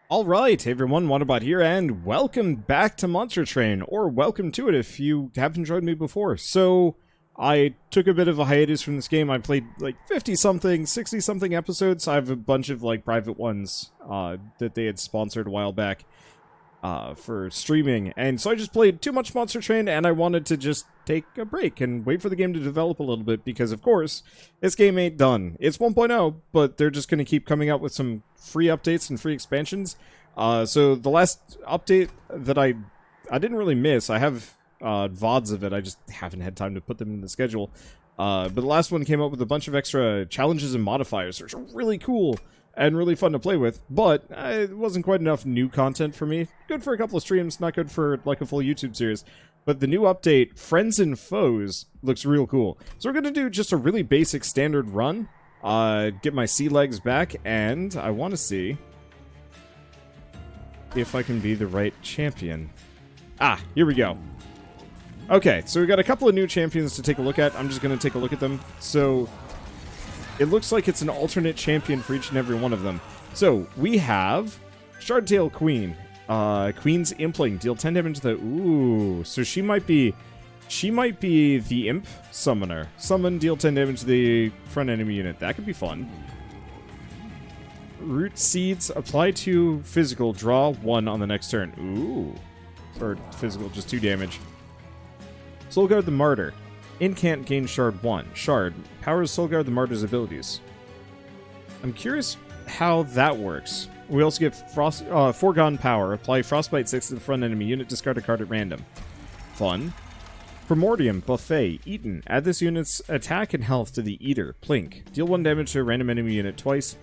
Alright, hey everyone, Wanderbot here, and welcome back to Monster Train, or welcome to it if you haven't joined me before. So, I took a bit of a hiatus from this game. I played like 50-something, 60-something episodes. I have a bunch of like private ones that they had sponsored a while back for streaming, and so I just played too much Monster Train, and I wanted to just take a break and wait for the game to develop a little bit, because of course, this game ain't done. It's 1.0, but they're just going to keep coming out with some free updates and free expansions. So the last update that I didn't really miss, I have VODs of it, I just haven't had time to put them in the schedule. But the last one came up with a bunch of extra challenges and modifiers, which are really cool and really fun to play with, but it wasn't quite enough new content for me. Good for a couple of streams, not good for like a full YouTube series. But the new update, Friends and Foes, looks real cool. So we're going to do just a really basic standard run, get my sea legs back, and I want to see if I can be the right champion. Ah, here we go. Okay, so we got a couple of new champions to take a look at. I'm just going to take a look at them. So it looks like it's an alternate champion for each and every one of them. So we have Shardtail Queen. Queen's Impling. Deal 10 damage to the... Ooh, so she might be the Imp Summoner. Summon, deal 10 damage to the front enemy unit. That could be fun. Root Seeds. Apply to physical. Draw 1 on the next turn. Ooh. Or physical, just 2 damage. Soulguard the Martyr. Incant gain Shard 1. Shard. Powers Soulguard the Martyr's abilities. I'm curious how that works. We also get Foregone Power. Apply Frostbite 6 to the front enemy unit. Discard a card at random. Fun. Primordium. Buffet. Eaten. Add this unit's attack and health to the Eater. Plink. Deal 1 damage to a random enemy unit twice.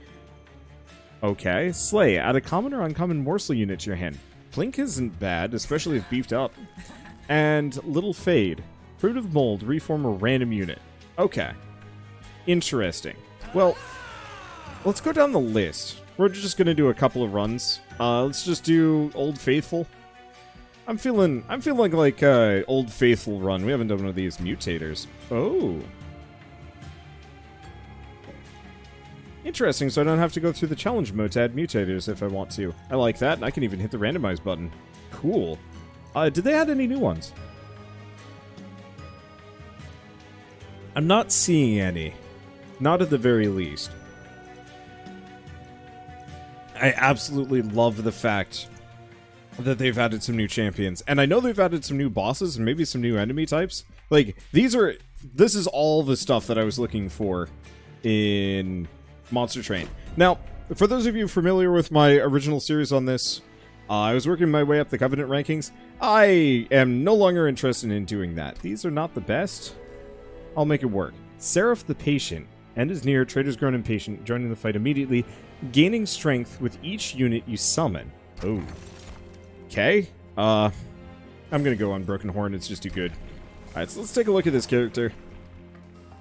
Okay. Slay. Add a common or uncommon morsel unit to your hand. Plink isn't bad, especially if beefed up. And Little Fade. Primitive Mold. Reform a random unit. Okay. Interesting. Well, let's go down the list. We're just gonna do a couple of runs. Let's just do Old Faithful. I'm feeling like Old Faithful run. We haven't done one of these mutators. Oh. Interesting, so I don't have to go through the challenge mode to add mutators if I want to. I like that, and I can even hit the randomize button. Cool. Did they add any new ones? I'm not seeing any. Not at the very least. I absolutely love the fact that they've added some new champions. And I know they've added some new bosses and maybe some new enemy types. Like, this is all the stuff that I was looking for in Monster Train. Now, for those of you familiar with my original series on this, I was working my way up the Covenant rankings. I am no longer interested in doing that. These are not the best. I'll make it work. Seraph the Patient. End is near. Trader's grown impatient. Joining the fight immediately. Gaining strength with each unit you summon. Oh. Okay. I'm gonna go on Broken Horn. It's just too good. Alright, so let's take a look at this character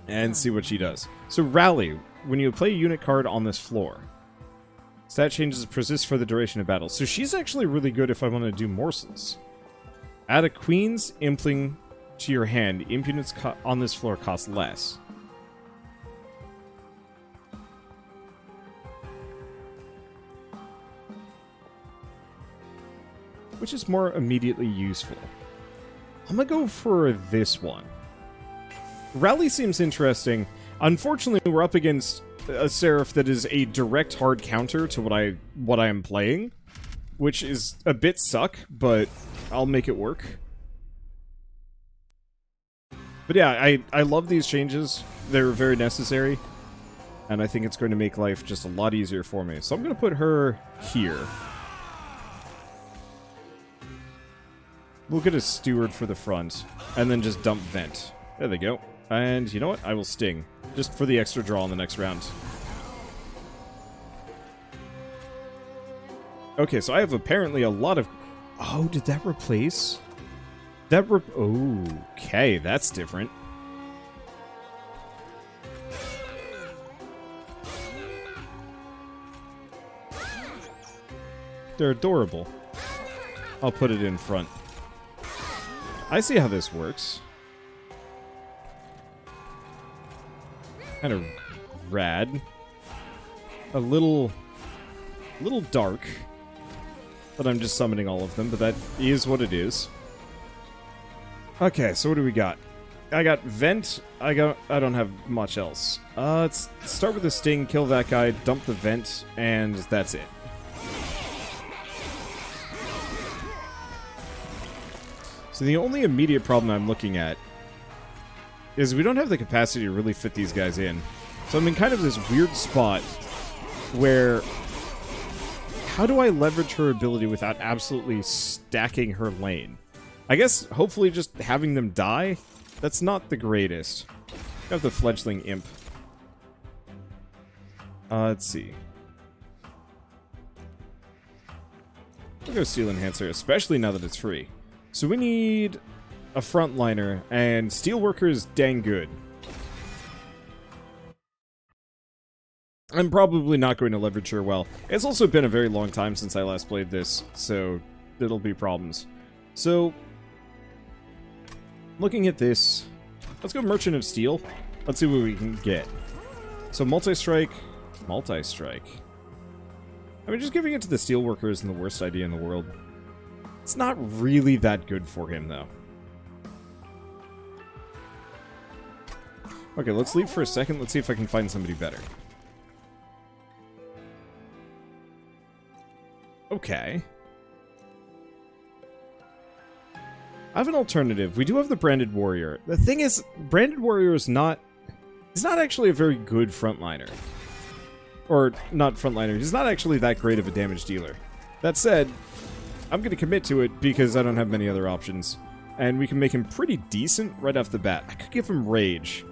and see what she does. So, Rally. When you play a unit card on this floor, stat changes persist for the duration of battle. So she's actually really good if I want to do morsels. Add a Queen's Impling to your hand. Imp units on this floor cost less. Which is more immediately useful. I'm gonna go for this one. Rally seems interesting. Unfortunately, we're up against a Seraph that is a direct hard counter to what I am playing, which is a bit suck, but I'll make it work. But yeah, I love these changes. They're very necessary, and I think it's going to make life just a lot easier for me. So I'm going to put her here. We'll get a Steward for the front, and then just dump Vent. There they go. And you know what? I will Sting. Just for the extra draw in the next round. Okay, so I have apparently a lot of... Oh, did that replace? Okay, that's different. They're adorable. I'll put it in front. I see how this works. Kind of rad. A little dark. that I'm just summoning all of them, but that is what it is. Okay, so what do we got? I got Vent. I don't have much else. Let's start with the Sting, kill that guy, dump the Vent, and that's it. So the only immediate problem I'm looking at is we don't have the capacity to really fit these guys in. So I'm in kind of this weird spot where how do I leverage her ability without absolutely stacking her lane? I guess hopefully just having them die. That's not the greatest. I have the fledgling imp. Let's see. We'll go Steel Enhancer, especially now that it's free. So we need a frontliner, and Steelworker is dang good. I'm probably not going to leverage her well. It's also been a very long time since I last played this, so it'll be problems. So, looking at this, let's go Merchant of Steel. Let's see what we can get. So multi-strike. I mean, just giving it to the Steelworker isn't the worst idea in the world. It's not really that good for him, though. Okay, let's leave for a second. Let's see if I can find somebody better. Okay. I have an alternative. We do have the Branded Warrior. The thing is, Branded Warrior is not... He's not actually a very good frontliner. Or, not frontliner. He's not actually that great of a damage dealer. That said, I'm going to commit to it because I don't have many other options. And we can make him pretty decent right off the bat. I could give him Rage.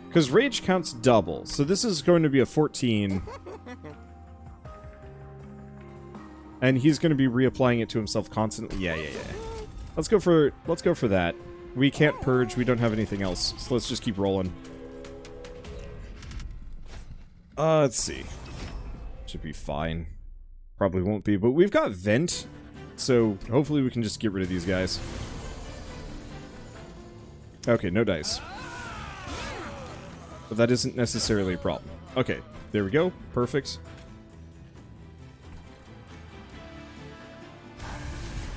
Because Rage counts double, so this is going to be a 14. And he's going to be reapplying it to himself constantly. Yeah. Let's go for that. We can't purge, we don't have anything else, so let's just keep rolling. Let's see. Should be fine. Probably won't be, but we've got Vent, so hopefully we can just get rid of these guys. Okay, no dice. But that isn't necessarily a problem. Okay, there we go. Perfect.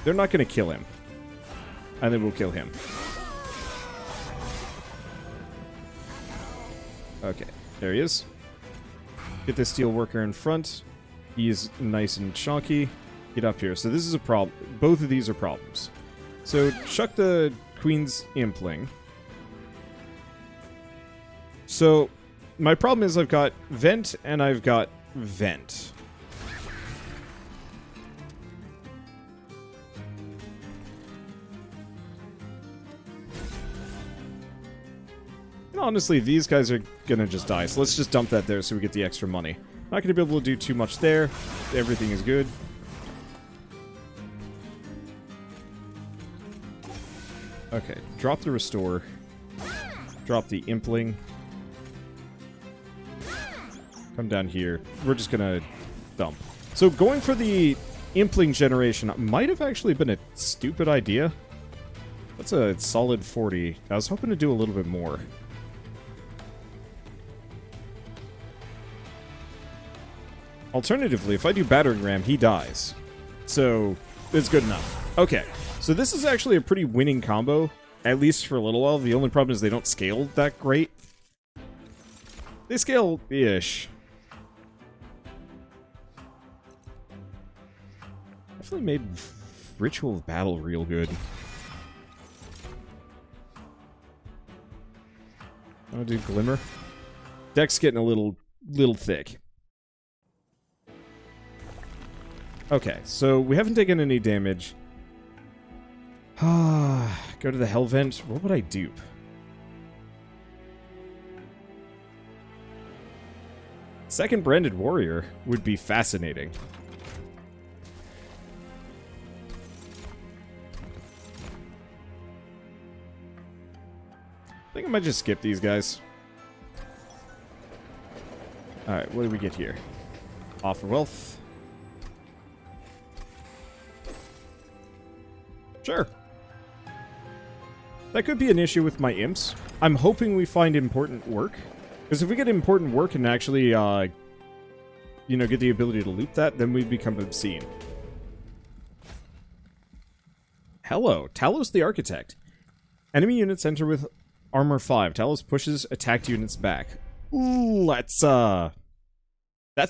They're not going to kill him. And then we'll kill him. Okay, there he is. Get this Steelworker in front. He's nice and chunky. Get up here. So this is a problem. Both of these are problems. So chuck the Queen's Impling. So, my problem is I've got Vent and I've got Vent. And honestly, these guys are gonna just die, so let's just dump that there so we get the extra money. Not gonna be able to do too much there. Everything is good. Okay, drop the Restore. Drop the Impling. Come down here. We're just gonna dump. So going for the Impling generation might have actually been a stupid idea. That's a solid 40. I was hoping to do a little bit more. Alternatively, if I do Battering Ram, he dies. So, it's good enough. Okay, so this is actually a pretty winning combo, at least for a little while. The only problem is they don't scale that great. They scale-ish. Definitely made Ritual of Battle real good. I'll do Glimmer. Deck's getting a little thick. Okay, so we haven't taken any damage. Go to the Hellvent. What would I dupe? Second Branded Warrior would be fascinating. I think I might just skip these guys. Alright, what do we get here? Offer Wealth. Sure. That could be an issue with my Imps. I'm hoping we find important work. Because if we get important work and actually, you know, get the ability to loop that, then we become obscene. Hello, Talos the Architect. Enemy units enter with armor 5. Talos pushes attacked units back. Ooh, that's a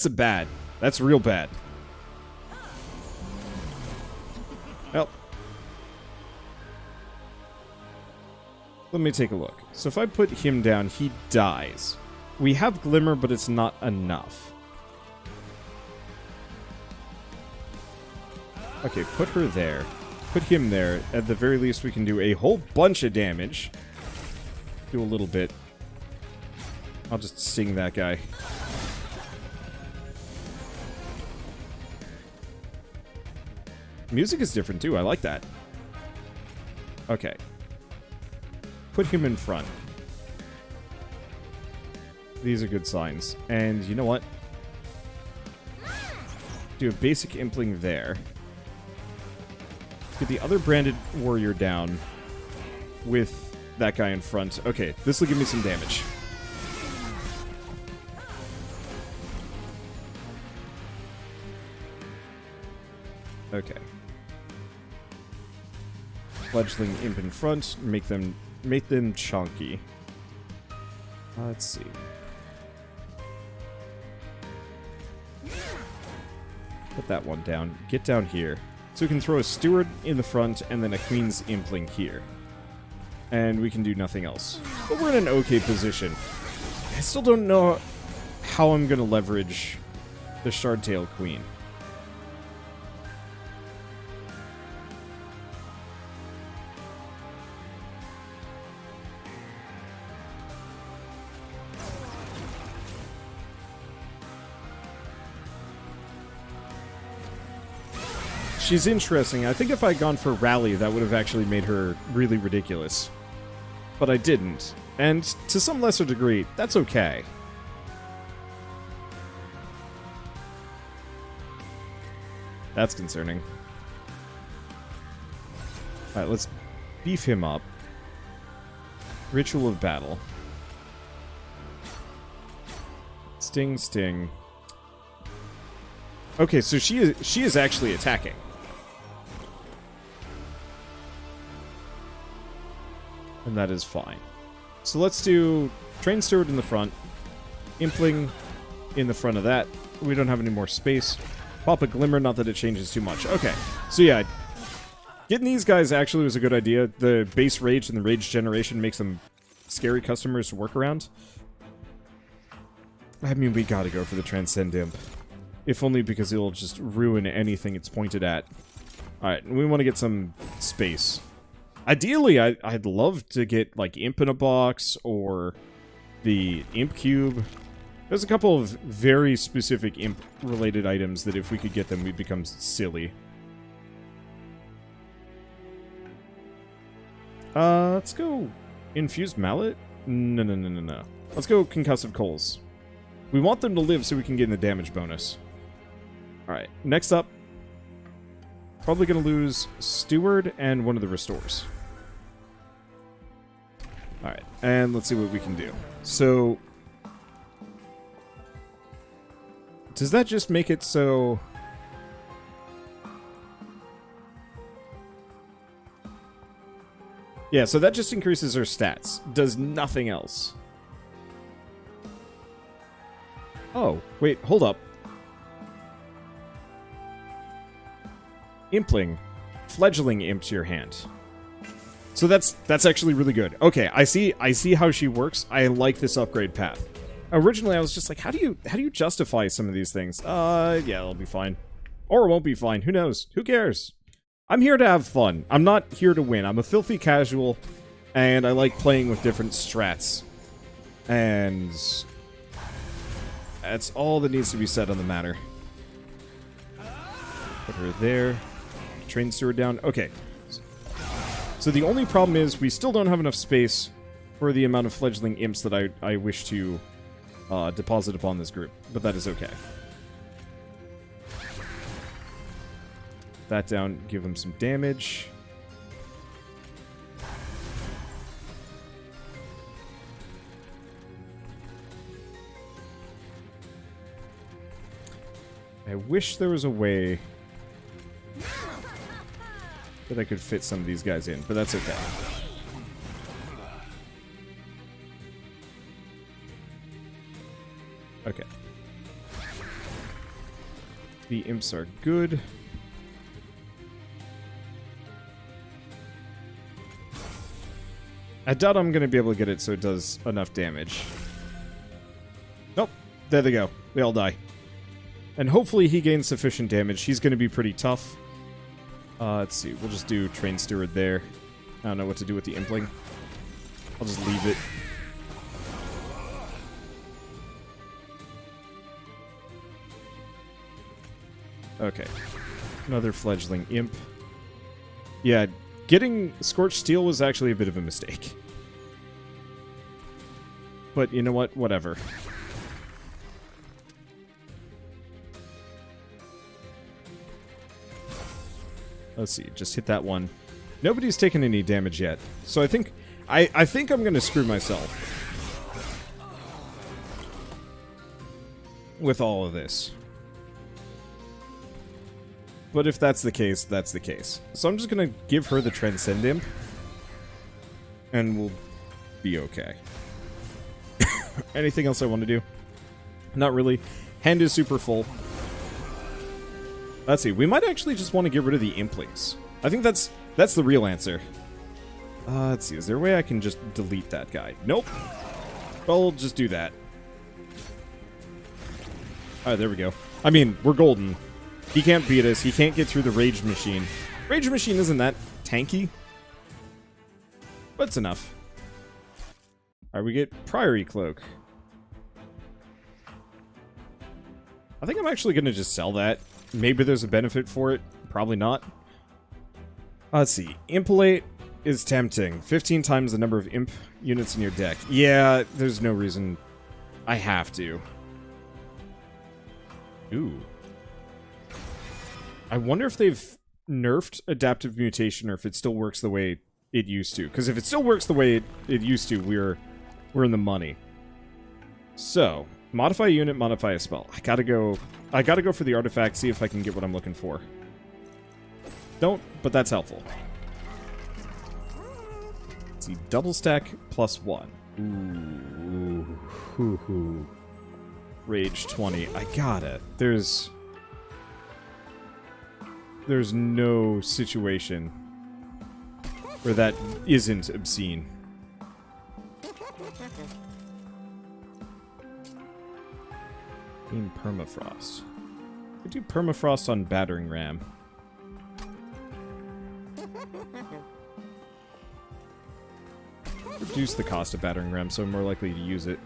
bad. That's real bad. Well, let me take a look. So if I put him down, he dies. We have Glimmer, but it's not enough. Okay, put her there. Put him there. At the very least, we can do a whole bunch of damage. Do a little bit. I'll just sting that guy. Music is different, too. I like that. Okay. Put him in front. These are good signs. And you know what? Do a basic impling there. Get the other branded warrior down with that guy in front. Okay, this will give me some damage. Okay. Fledgling imp in front. Make them chunky. Let's see. Put that one down. Get down here. So we can throw a steward in the front and then a queen's impling here. And we can do nothing else. But we're in an okay position. I still don't know how I'm going to leverage the Shardtail Queen. She's interesting. I think if I had gone for Rally, that would have actually made her really ridiculous. But I didn't. And to some lesser degree, that's okay. That's concerning. Alright, let's beef him up. Ritual of Battle. Sting, sting. Okay, so she is actually attacking. And that is fine. So let's do Train Steward in the front. Impling in the front of that. We don't have any more space. Pop a Glimmer, not that it changes too much. Okay, so yeah. Getting these guys actually was a good idea. The base rage and the rage generation makes them scary customers to work around. I mean, we gotta go for the Transcend Imp. If only because it'll just ruin anything it's pointed at. Alright, we want to get some space. Ideally, I'd love to get, like, Imp in a Box, or the Imp Cube. There's a couple of very specific Imp-related items that if we could get them, we'd become silly. Let's go Infused Mallet? No. Let's go Concussive Coals. We want them to live so we can get in the damage bonus. Alright, next up. Probably going to lose Steward and one of the Restores. Alright, and let's see what we can do. So, does that just make it so... Yeah, so that just increases her stats. Does nothing else. Oh, wait, hold up. Impling. Fledgling imp to your hand. So that's actually really good. Okay, I see how she works. I like this upgrade path. Originally I was just like, how do you justify some of these things? Yeah, it'll be fine. Or it won't be fine. Who knows? Who cares? I'm here to have fun. I'm not here to win. I'm a filthy casual, and I like playing with different strats. And that's all that needs to be said on the matter. Put her there. Train Steward down. Okay. So the only problem is we still don't have enough space for the amount of fledgling imps that I wish to deposit upon this group. But that is okay. That down. Give them some damage. I wish there was a way that I could fit some of these guys in, but that's okay. Okay. The imps are good. I doubt I'm going to be able to get it so it does enough damage. Nope. There they go. They all die. And hopefully he gains sufficient damage. He's going to be pretty tough. Let's see. We'll just do Train Steward there. I don't know what to do with the Impling. I'll just leave it. Okay. Another fledgling imp. Yeah, getting Scorched Steel was actually a bit of a mistake. But you know what? Whatever. Let's see. Just hit that one. Nobody's taken any damage yet. So I think I think I'm gonna screw myself with all of this. But if that's the case, that's the case. So I'm just gonna give her the Transcend Imp, and we'll be okay. Anything else I want to do? Not really. Hand is super full. Let's see. We might actually just want to get rid of the Implings. I think that's the real answer. Let's see. Is there a way I can just delete that guy? Nope. I'll just do that. Alright, there we go. I mean, we're golden. He can't beat us. He can't get through the Rage Machine. Rage Machine isn't that tanky, but it's enough. Alright, we get Priory Cloak. I think I'm actually going to just sell that. Maybe there's a benefit for it. Probably not. Let's see. Impalate is tempting. 15 times the number of imp units in your deck. Yeah, there's no reason I have to. Ooh. I wonder if they've nerfed Adaptive Mutation or if it still works the way it used to. Because if it still works the way it used to, we're in the money. So, modify a unit, modify a spell. I gotta go for the artifact, see if I can get what I'm looking for. Don't, but that's helpful. Let's see, double stack +1. Ooh. Rage 20. I got it. There's no situation where that isn't obscene. Permafrost. I do permafrost on Battering Ram. Reduce the cost of Battering Ram, so I'm more likely to use it.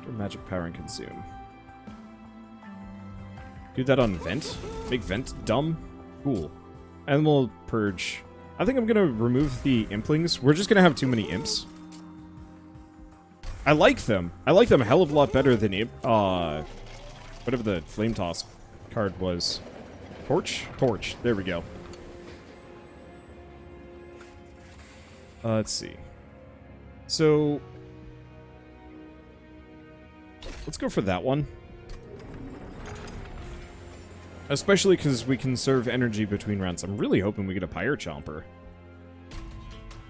Store magic power and consume. Do that on Vent? Make Vent dumb? Cool. And we'll purge. I think I'm gonna remove the Implings. We're just gonna have too many Imps. I like them. I like them a hell of a lot better than whatever the Flame Toss card was. Torch? Torch. There we go. Let's see. So, let's go for that one. Especially because we conserve energy between rounds. I'm really hoping we get a Pyre Chomper.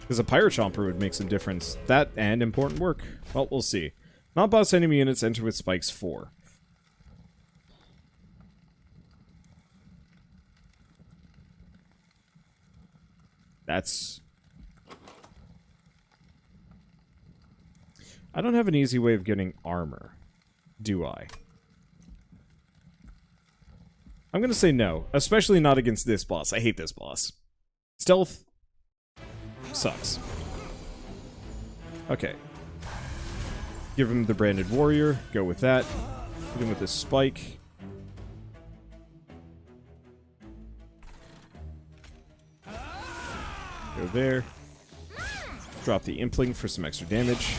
Because a Pyre Chomper would make some difference. That and important work. Well, we'll see. Non-boss enemy units enter with spikes 4. That's... I don't have an easy way of getting armor. Do I? I'm gonna say no. Especially not against this boss. I hate this boss. Stealth sucks. Okay. Give him the Branded Warrior. Go with that. Hit him with this spike. Go there. Drop the Impling for some extra damage.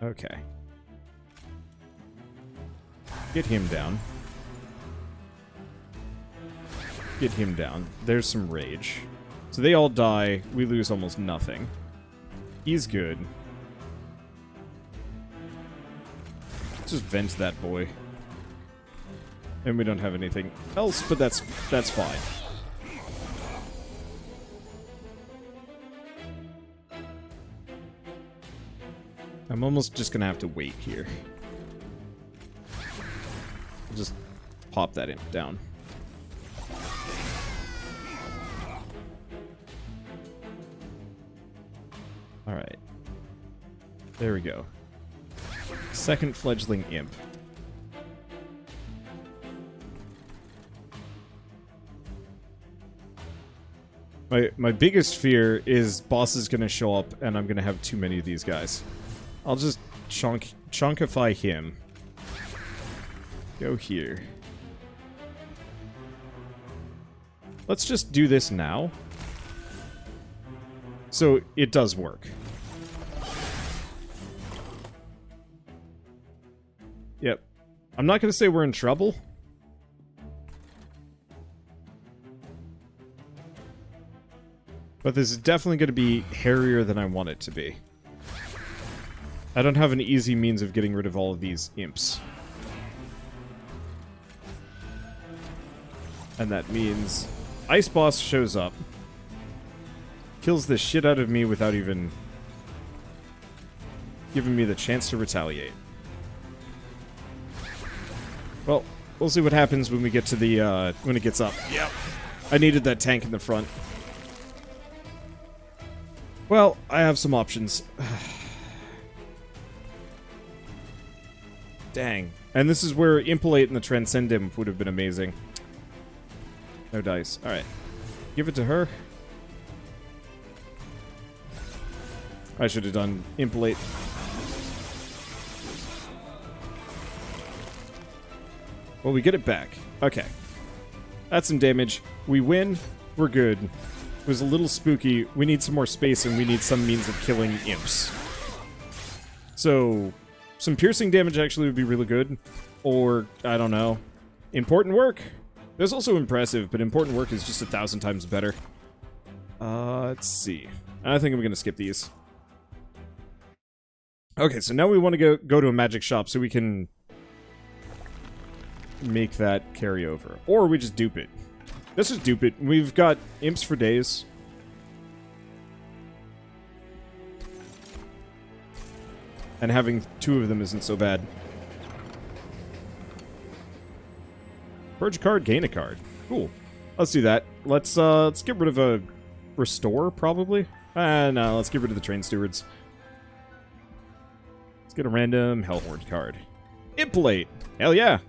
Okay. Get him down. Get him down. There's some rage. So they all die. We lose almost nothing. He's good. just vent that boy. And we don't have anything else, but that's fine. I'm almost just gonna have to wait here. Just pop that down. Alright. There we go. Second fledgling imp. My biggest fear is boss is gonna show up and I'm gonna have too many of these guys. I'll just chunkify him. Go here. Let's just do this now. So it does work. Yep. I'm not gonna say we're in trouble. But this is definitely going to be hairier than I want it to be. I don't have an easy means of getting rid of all of these imps. And that means Ice Boss shows up, kills the shit out of me without even giving me the chance to retaliate. Well, we'll see what happens when we get to the, when it gets up. Yep. I needed that tank in the front. Well, I have some options. Dang. And this is where Impalate and the Transcend Imp would have been amazing. No dice. Alright. Give it to her. I should have done Impalate. Well, we get it back. Okay. That's some damage. We win. We're good. It was a little spooky. We need some more space, and we need some means of killing imps. So, some piercing damage actually would be really good. Or, I don't know. Important work. There's also impressive, but important work is just 1,000 times better. Let's see. I think I'm going to skip these. Okay, so now we want to go to a magic shop so we can make that carry over. Or we just dupe it. Let's just dupe it. We've got imps for days. And having 2 of them isn't so bad. Purge a card, gain a card. Cool. Let's do that. Let's get rid of a restore, probably. No, let's get rid of the train stewards. Let's get a random Hellhorde card. Impalate! Hell yeah!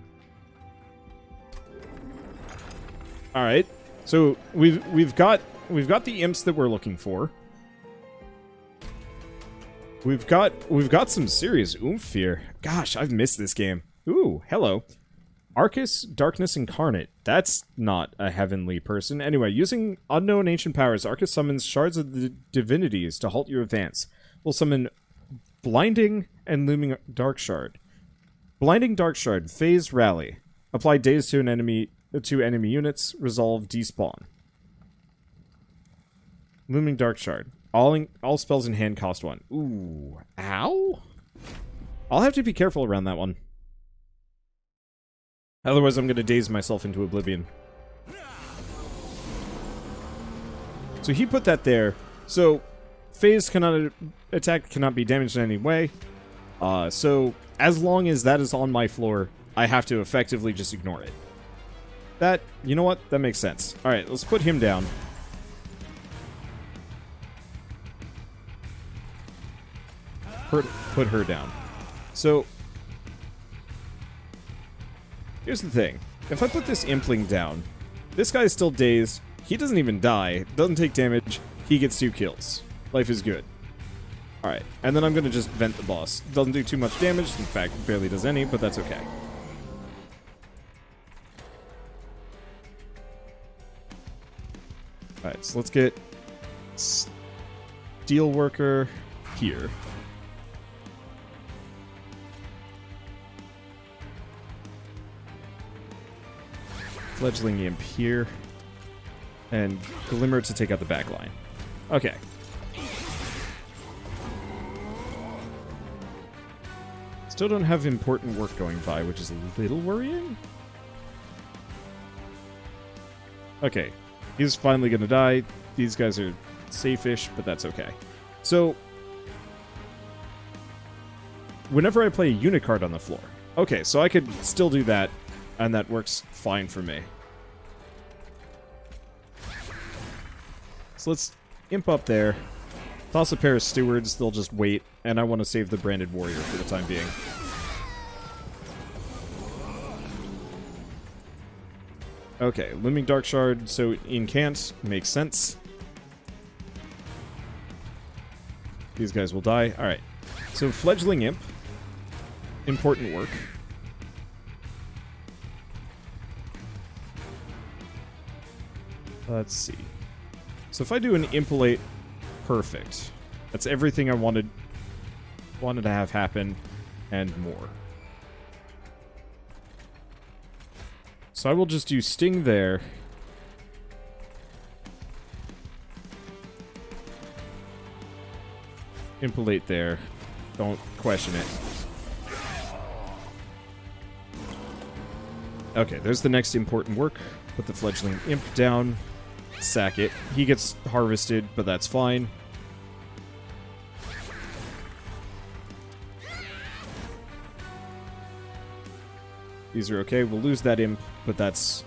All right, so we've got the imps that we're looking for. We've got some serious oomph here. Gosh, I've missed this game. Ooh, hello, Archus, Darkness Incarnate. That's not a heavenly person. Anyway, using unknown ancient powers, Archus summons shards of the divinities to halt your advance. We'll summon Blinding and Looming Dark Shard. Blinding Dark Shard, phase rally. Apply daze to an enemy. To enemy units, resolve, despawn. Looming Dark Shard. All spells in hand cost 1. Ooh. Ow? I'll have to be careful around that one. Otherwise, I'm going to daze myself into oblivion. So he put that there. So, phase attack cannot be damaged in any way. So, as long as that is on my floor, I have to effectively just ignore it. That, you know what? That makes sense. Alright, let's put him down. Put her down. So, here's the thing. If I put this Impling down, this guy's still dazed. He doesn't even die. Doesn't take damage. He gets 2 kills. Life is good. Alright, and then I'm going to just vent the boss. Doesn't do too much damage. In fact, barely does any, but that's okay. Alright, so let's get Steelworker here. Fledgling Imp here. And Glimmer to take out the back line. Okay. Still don't have important work going by, which is a little worrying. Okay, he's finally gonna die. These guys are safe-ish, but that's okay. So, whenever I play a unit card on the floor. Okay, so I could still do that, and that works fine for me. So let's imp up there. Toss a pair of stewards, they'll just wait, and I want to save the branded warrior for the time being. Okay, Looming Dark Shard, so Incant makes sense. These guys will die. Alright, so Fledgling Imp. Important work. Let's see. So if I do an Impolate, perfect. That's everything I wanted to have happen, and more. So I will just do Sting there. Impolate there. Don't question it. Okay, there's the next important work. Put the Fledgling Imp down. Sack it. He gets harvested, but that's fine. These are okay. We'll lose that Imp, but that's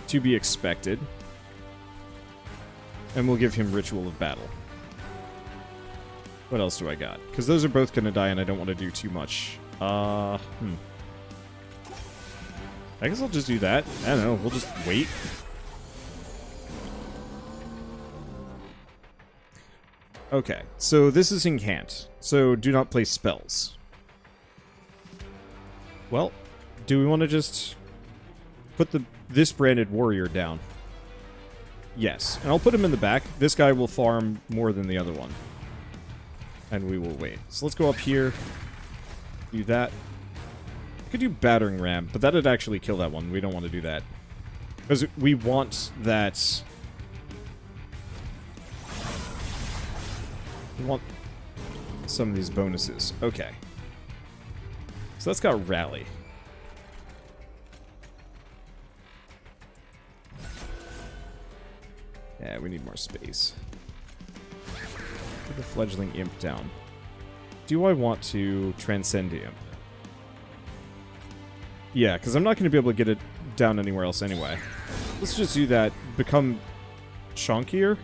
to be expected. And we'll give him Ritual of Battle. What else do I got? Because those are both going to die, and I don't want to do too much. I guess I'll just do that. I don't know. We'll just wait. Okay, so this is Incant. So do not place spells. Well, do we want to just put this branded warrior down? Yes, and I'll put him in the back. This guy will farm more than the other one. And we will wait. So let's go up here. Do that. I could do Battering Ram, but that would actually kill that one. We don't want to do that. Because we want that... We want some of these bonuses. Okay. So that's got Rally. Yeah, we need more space. Put the Fledgling Imp down. Do I want to Transcend Imp? Yeah, because I'm not going to be able to get it down anywhere else anyway. Let's just do that. Become chunkier?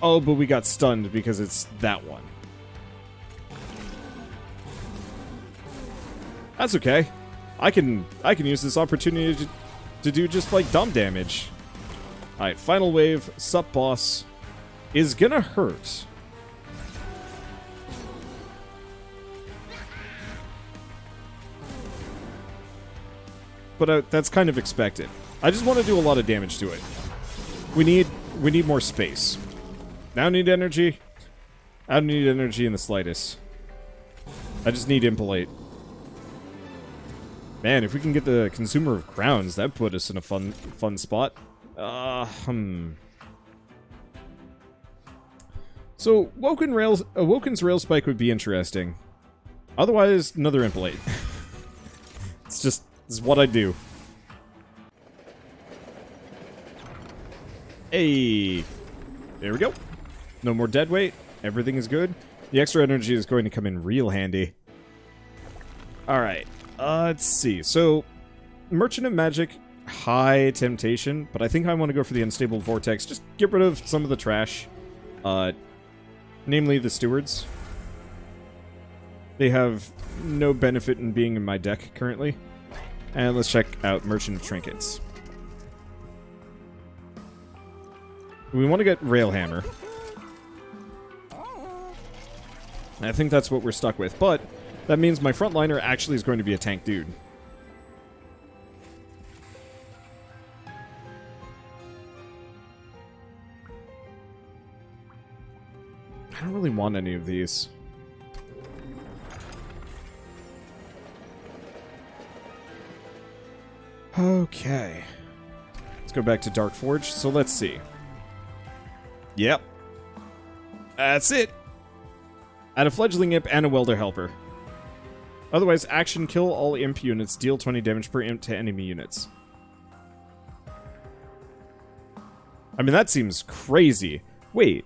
Oh, but we got stunned because it's that one. That's okay. I can use this opportunity to do just like dumb damage. Alright, final wave, sup boss, is gonna hurt. But that's kind of expected. I just want to do a lot of damage to it. We need more space. I don't need energy. I don't need energy in the slightest. I just need Impolate. Man, if we can get the Consumer of Crowns, that'd put us in a fun spot. So, Woken's Rail Spike would be interesting. Otherwise, another Impolate. This is what I do. Hey! There we go. No more dead weight. Everything is good. The extra energy is going to come in real handy. Alright. Let's see. So, Merchant of Magic, high temptation, but I think I want to go for the Unstable Vortex. Just get rid of some of the trash. Namely the Stewards. They have no benefit in being in my deck currently. And let's check out Merchant of Trinkets. We want to get Railhammer. I think that's what we're stuck with, but that means my frontliner actually is going to be a tank dude. I don't really want any of these. Okay. Let's go back to Dark Forge. So let's see. Yep. That's it. Add a Fledgling Imp and a Welder Helper. Otherwise, action kill all imp units, deal 20 damage per imp to enemy units. I mean, that seems crazy. Wait.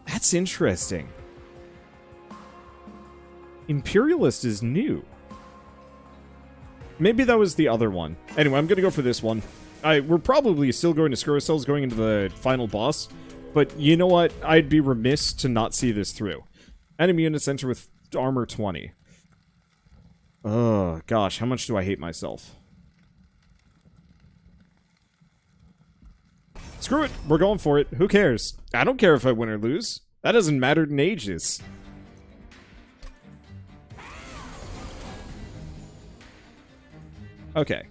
That's interesting. Imperialist is new. Maybe that was the other one. Anyway, I'm gonna go for this one. We're probably still going to screw ourselves going into the final boss, but you know what? I'd be remiss to not see this through. Enemy units enter with armor 20. Oh, gosh, how much do I hate myself? Screw it, we're going for it. Who cares? I don't care if I win or lose. That hasn't mattered in ages. Okay.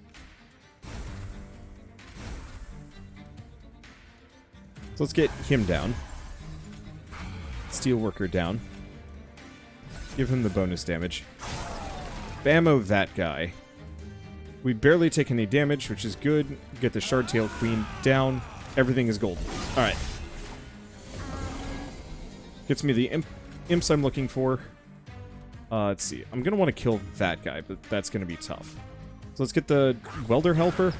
So let's get him down. Steelworker down. Give him the bonus damage. Bammo that guy. We barely take any damage, which is good. Get the Shardtail Queen down. Everything is golden. Alright. Gets me the imps I'm looking for. Let's see. I'm going to want to kill that guy, but that's going to be tough. So let's get the Welder Helper.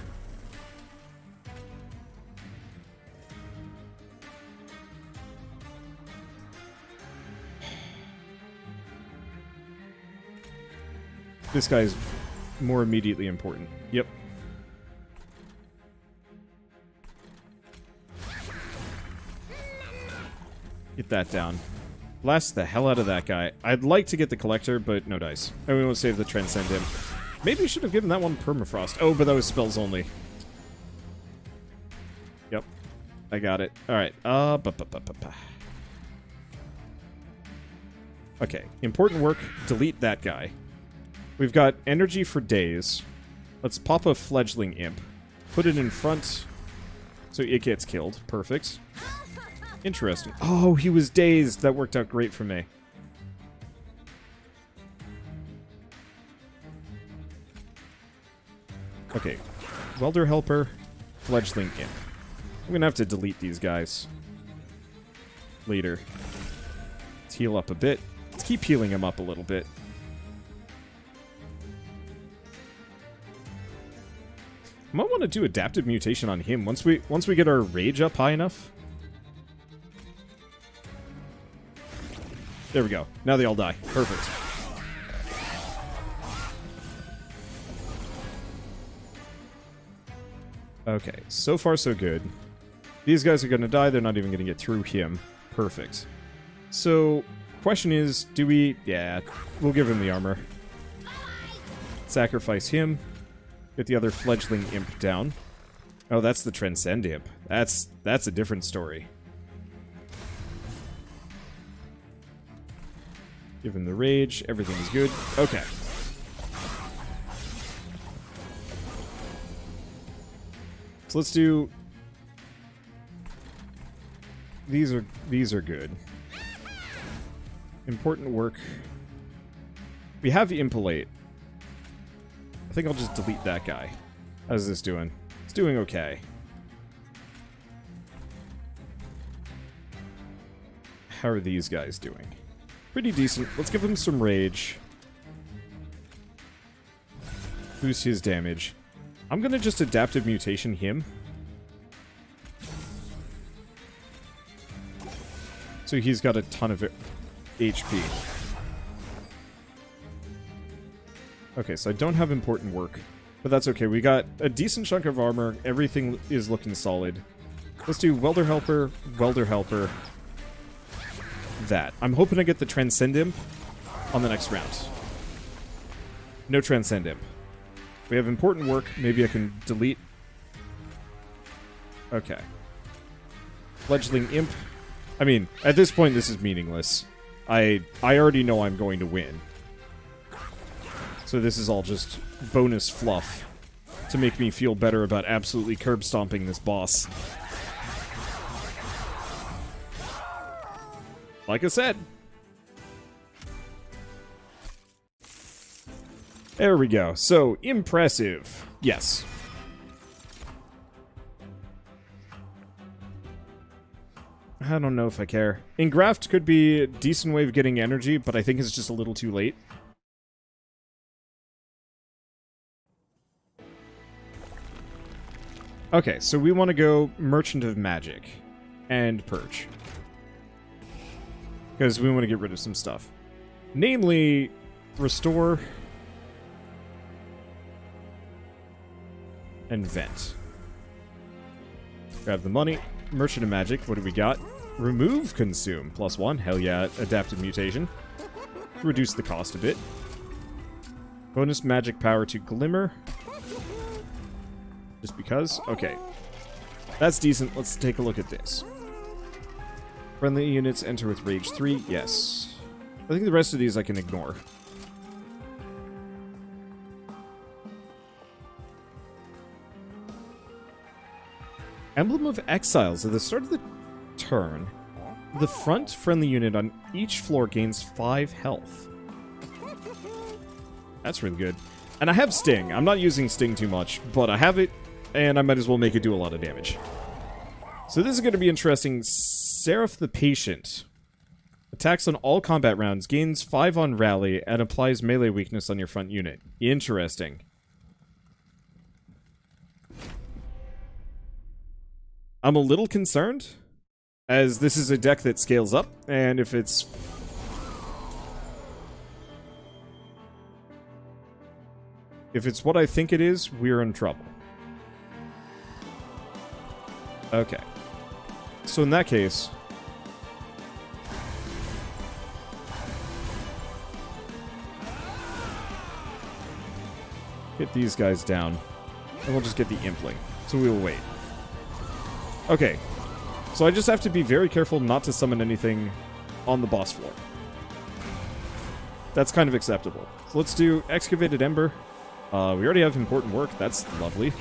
This guy's more immediately important. Yep. Get that down. Blast the hell out of that guy. I'd like to get the Collector, but no dice. And we won't save the Transcend him. Maybe we should have given that one Permafrost. Oh, but that was spells only. Yep. I got it. Alright. Okay. Important work. Delete that guy. We've got energy for days. Let's pop a Fledgling Imp. Put it in front so it gets killed. Perfect. Interesting. Oh, he was dazed. That worked out great for me. Okay. Welder Helper. Fledgling Imp. I'm gonna have to delete these guys later. Let's heal up a bit. Let's keep healing him up a little bit. I might want to do adaptive mutation on him once we get our rage up high enough. There we go. Now they all die. Perfect. Okay, so far so good. These guys are going to die. They're not even going to get through him. Perfect. So, question is, do we... Yeah, we'll give him the armor. Sacrifice him. Get the other Fledgling Imp down. Oh, that's the Transcend Imp. That's a different story. Give him the rage. Everything's good. Okay. So let's do... These are good. Important work. We have Impelate. I think I'll just delete that guy. How's this doing? It's doing okay. How are these guys doing? Pretty decent. Let's give him some rage. Boost his damage. I'm gonna just adaptive mutation him. So he's got a ton of HP. Okay, so I don't have important work, but that's okay. We got a decent chunk of armor. Everything is looking solid. Let's do Welder Helper, Welder Helper, that. I'm hoping to get the Transcend Imp on the next round. No Transcend Imp. We have important work. Maybe I can delete. Okay. Fledgling Imp. I mean, at this point, this is meaningless. I already know I'm going to win. So this is all just bonus fluff to make me feel better about absolutely curb stomping this boss. Like I said. There we go. So, impressive. Yes. I don't know if I care. Engraft could be a decent way of getting energy, but I think it's just a little too late. Okay, so we want to go Merchant of Magic and Purge. Because we want to get rid of some stuff. Namely, Restore and Vent. Grab the money. Merchant of Magic, what do we got? Remove Consume, +1. Hell yeah, Adaptive Mutation. Reduce the cost a bit. Bonus magic power to Glimmer. Just because? Okay. That's decent. Let's take a look at this. Friendly units enter with Rage 3. Yes. I think the rest of these I can ignore. Emblem of Exiles. At the start of the turn, the front friendly unit on each floor gains 5 health. That's really good. And I have Sting. I'm not using Sting too much, but I have it, and I might as well make it do a lot of damage. So this is going to be interesting. Seraph the Patient. Attacks on all combat rounds, gains 5 on rally, and applies melee weakness on your front unit. Interesting. I'm a little concerned, as this is a deck that scales up, and if it's... if it's what I think it is, we're in trouble. Okay. So in that case... hit these guys down, and we'll just get the Impling. So we will wait. Okay. So I just have to be very careful not to summon anything on the boss floor. That's kind of acceptable. So let's do Excavated Ember. We already have Important Work. That's lovely.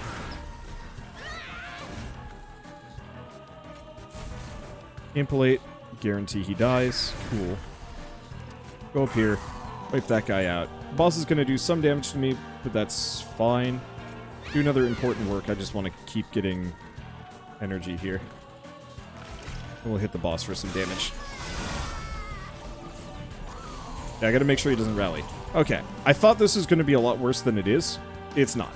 Impalate. Guarantee he dies. Cool. Go up here. Wipe that guy out. The boss is going to do some damage to me, but that's fine. Do another Important Work. I just want to keep getting energy here. We'll hit the boss for some damage. Yeah, I gotta make sure he doesn't rally. Okay. I thought this was going to be a lot worse than it is. It's not.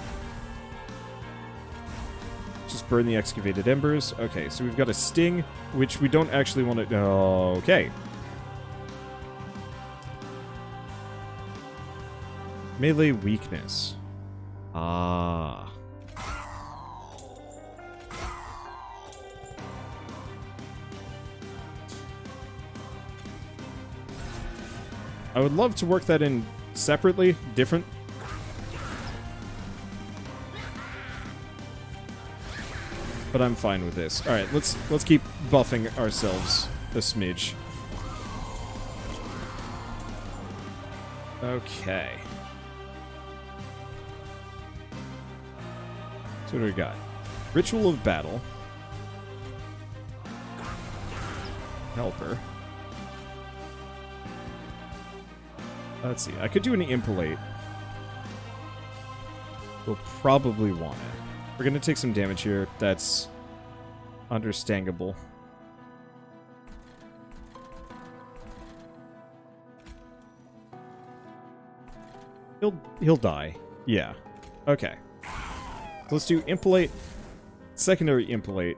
Just burn the Excavated Embers. Okay, so we've got a Sting, which we don't actually want to... okay. Melee weakness. Ah. I would love to work that in separately, different. But I'm fine with this. All right, let's keep buffing ourselves a smidge. Okay. So what do we got? Ritual of Battle. Helper. Let's see. I could do an Impalate. We'll probably want it. We're going to take some damage here. That's understandable. He'll die. Yeah. Okay. So let's do Impalate. Secondary Impalate.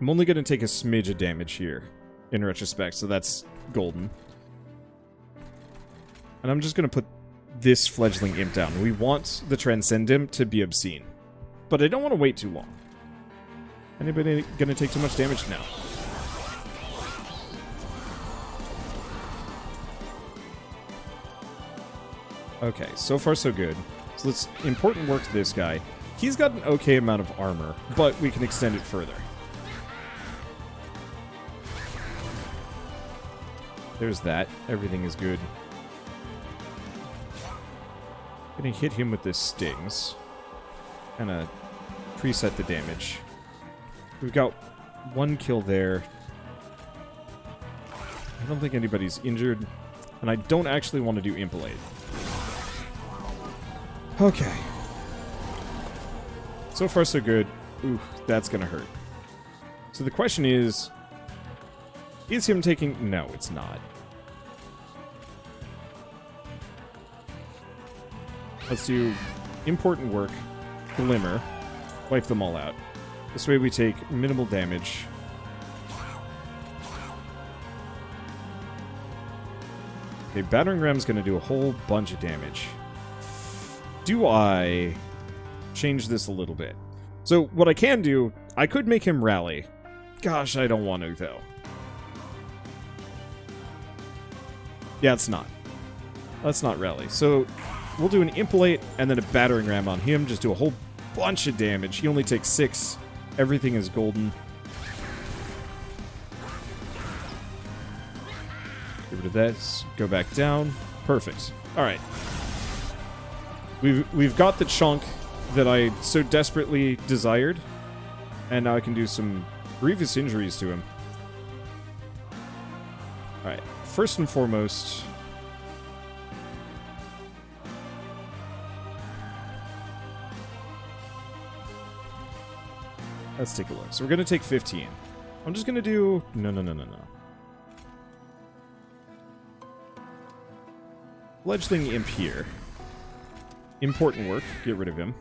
I'm only going to take a smidge of damage here, in retrospect, so that's golden. And I'm just going to put this Fledgling Imp down. We want the Transcend Imp to be obscene. But I don't want to wait too long. Anybody going to take too much damage now? Okay, so far so good. So let's Important Work this guy. He's got an okay amount of armor, but we can extend it further. There's that. Everything is good. Gonna hit him with this Stings. Kinda preset the damage. We've got one kill there. I don't think anybody's injured. And I don't actually want to do Impalate. Okay. So far so good. Ooh, that's gonna hurt. So the question is him taking... No, it's not. Let's do Important Work. Glimmer. Wipe them all out. This way we take minimal damage. Okay, Battering Ram's gonna do a whole bunch of damage. Do I change this a little bit? So, what I can do, I could make him rally. Gosh, I don't want to, though. Yeah, it's not. Let's not rally. So, we'll do an Impalate and then a Battering Ram on him. Just do a whole bunch of damage. He only takes 6. Everything is golden. Get rid of this. Go back down. Perfect. Alright. We've got the chunk that I so desperately desired. And now I can do some grievous injuries to him. Alright. First and foremost... let's take a look. So we're going to take 15. I'm just going to do... No. Fledgling Imp here. Important work. Get rid of him.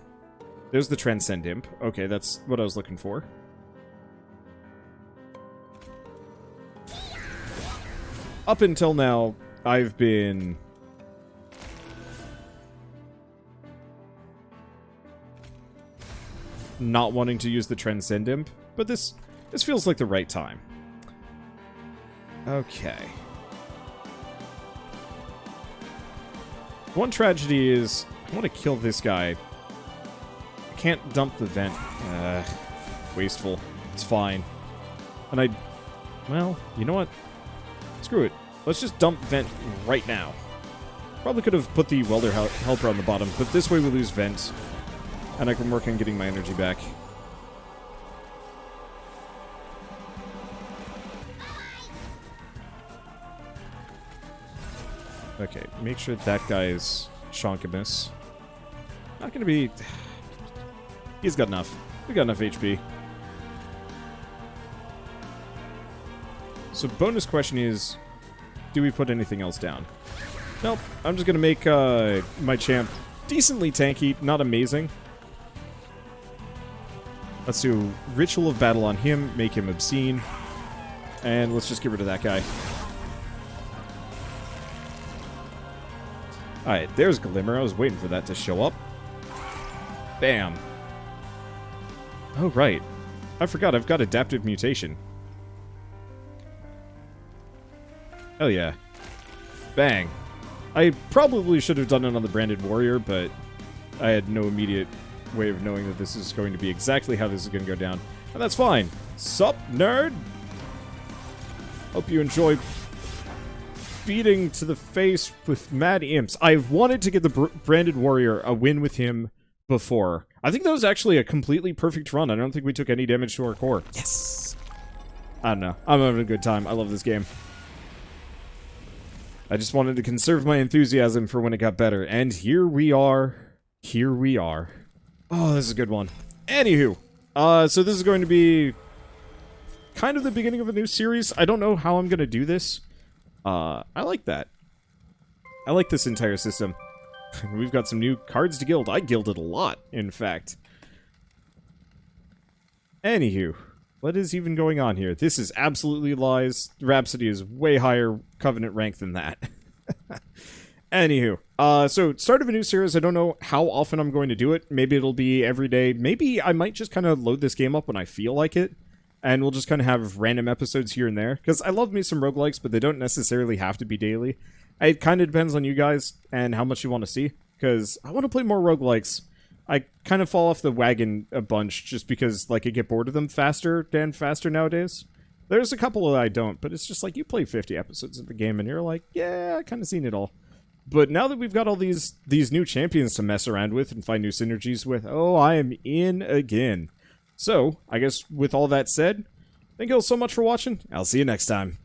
There's the Transcend Imp. Okay, that's what I was looking for. Up until now, I've been... not wanting to use the Transcend Imp, but this feels like the right time. Okay. One tragedy is, I want to kill this guy. I can't dump the vent. Wasteful. It's fine. And well, you know what? Screw it. Let's just dump vent right now. Probably could have put the welder helper on the bottom, but this way we lose vent. And I can work on getting my energy back. Okay, make sure that guy is Shonkamus. Not gonna be... he's got enough. We got enough HP. So bonus question is, do we put anything else down? Nope. I'm just gonna make my champ decently tanky, not amazing. Let's do Ritual of Battle on him, make him obscene, and let's just get rid of that guy. Alright, there's Glimmer. I was waiting for that to show up. Bam. Oh, right. I forgot, I've got Adaptive Mutation. Hell yeah. Bang. I probably should have done it on the Branded Warrior, but I had no immediate way of knowing that this is going to be exactly how this is going to go down. And that's fine. Sup, nerd? Hope you enjoy beating to the face with mad imps. I've wanted to get the Branded Warrior a win with him before. I think that was actually a completely perfect run. I don't think we took any damage to our core. Yes! I don't know. I'm having a good time. I love this game. I just wanted to conserve my enthusiasm for when it got better. And here we are. Here we are. Oh, this is a good one. Anywho, so this is going to be kind of the beginning of a new series. I don't know how I'm going to do this. I like that. I like this entire system. We've got some new cards to guild. I guilded a lot, in fact. Anywho, what is even going on here? This is absolutely lies. Rhapsody is way higher Covenant rank than that. Anywho, so start of a new series. I don't know how often I'm going to do it. Maybe it'll be every day. Maybe I might just kind of load this game up when I feel like it. And we'll just kind of have random episodes here and there. Because I love me some roguelikes, but they don't necessarily have to be daily. It kind of depends on you guys and how much you want to see. Because I want to play more roguelikes. I kind of fall off the wagon a bunch just because like I get bored of them faster and faster nowadays. There's a couple that I don't, but it's just like you play 50 episodes of the game and you're like, yeah, I kind of seen it all. But now that we've got all these new champions to mess around with and find new synergies with, oh, I am in again. So, I guess with all that said, thank you all so much for watching. I'll see you next time.